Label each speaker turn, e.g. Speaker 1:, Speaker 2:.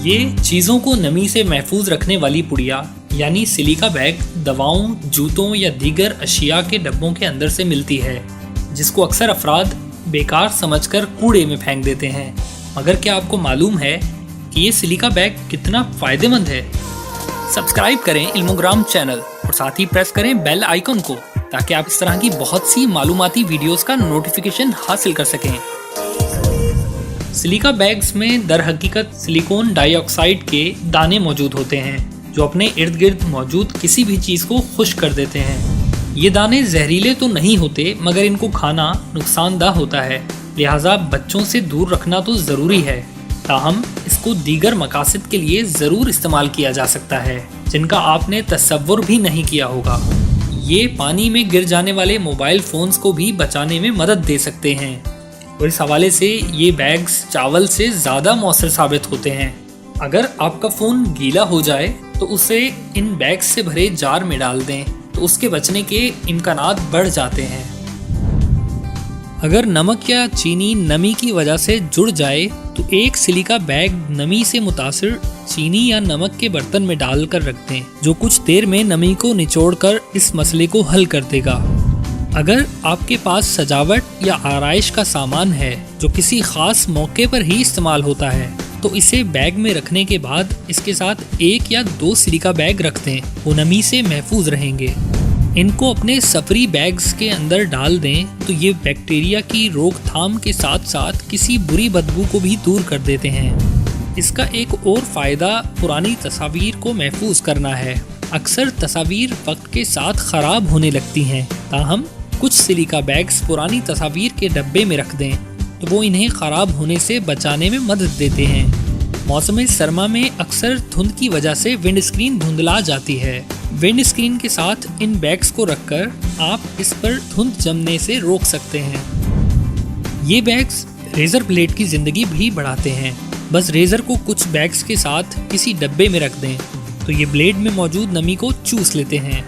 Speaker 1: ये चीज़ों को नमी से महफूज रखने वाली पुड़िया यानी सिलिका बैग दवाओं, जूतों या दीगर अशिया के डब्बों के अंदर से मिलती है, जिसको अक्सर अफराद बेकार समझकर कूड़े में फेंक देते हैं। मगर क्या आपको मालूम है कि ये सिलिका बैग कितना फ़ायदेमंद है? सब्सक्राइब करें इल्मोग्राम चैनल और साथ ही प्रेस करें बेल आइकन को, ताकि आप इस तरह की बहुत सी मालूमाती वीडियोस का नोटिफिकेशन हासिल कर सकें। सिलिका बैग्स में दर हकीकत सिलिकॉन डाइऑक्साइड के दाने मौजूद होते हैं, जो अपने इर्द गिर्द मौजूद किसी भी चीज़ को खुश्क कर देते हैं। ये दाने जहरीले तो नहीं होते, मगर इनको खाना नुकसानदाह होता है, लिहाजा बच्चों से दूर रखना तो ज़रूरी है। ताहम इसको दीगर मकासद के लिए ज़रूर इस्तेमाल किया जा सकता है, जिनका आपने तसव्वुर भी नहीं किया होगा। ये पानी में गिर जाने वाले मोबाइल फ़ोन्स को भी बचाने में मदद दे सकते हैं, और इस हवाले से ये बैग्स चावल से ज़्यादा मौसर साबित होते हैं। अगर आपका फ़ोन गीला हो जाए तो उसे इन बैग्स से भरे जार में डाल दें, तो उसके बचने के इम्कानात बढ़ जाते हैं। अगर नमक या चीनी नमी की वजह से जुड़ जाए तो एक सिलिका बैग नमी से मुतासिर चीनी या नमक के बर्तन में डालकर रख दें, जो कुछ देर में नमी को निचोड़कर इस मसले को हल कर देगा। अगर आपके पास सजावट या आराइश का सामान है जो किसी खास मौके पर ही इस्तेमाल होता है, तो इसे बैग में रखने के बाद इसके साथ 1 या 2 सिलिका बैग रख दें, वो नमी से महफूज रहेंगे। इनको अपने सफरी बैग्स के अंदर डाल दें तो ये बैक्टीरिया की रोकथाम के साथ साथ किसी बुरी बदबू को भी दूर कर देते हैं। इसका एक और फ़ायदा पुरानी तस्वीर को महफूज करना है। अक्सर तस्वीर वक्त के साथ ख़राब होने लगती हैं, ताहम कुछ सिलिका बैग्स पुरानी तस्वीर के डब्बे में रख दें तो वो इन्हें ख़राब होने से बचाने में मदद देते हैं। मौसम सरमा में अक्सर धुंध की वजह से विंड स्क्रीन धुंधला जाती है। विंड स्क्रीन के साथ इन बैग्स को रखकर आप इस पर धुंध जमने से रोक सकते हैं। ये बैग्स रेज़र ब्लेड की ज़िंदगी भी बढ़ाते हैं। बस रेज़र को कुछ बैग्स के साथ किसी डब्बे में रख दें तो ये ब्लेड में मौजूद नमी को चूस लेते हैं।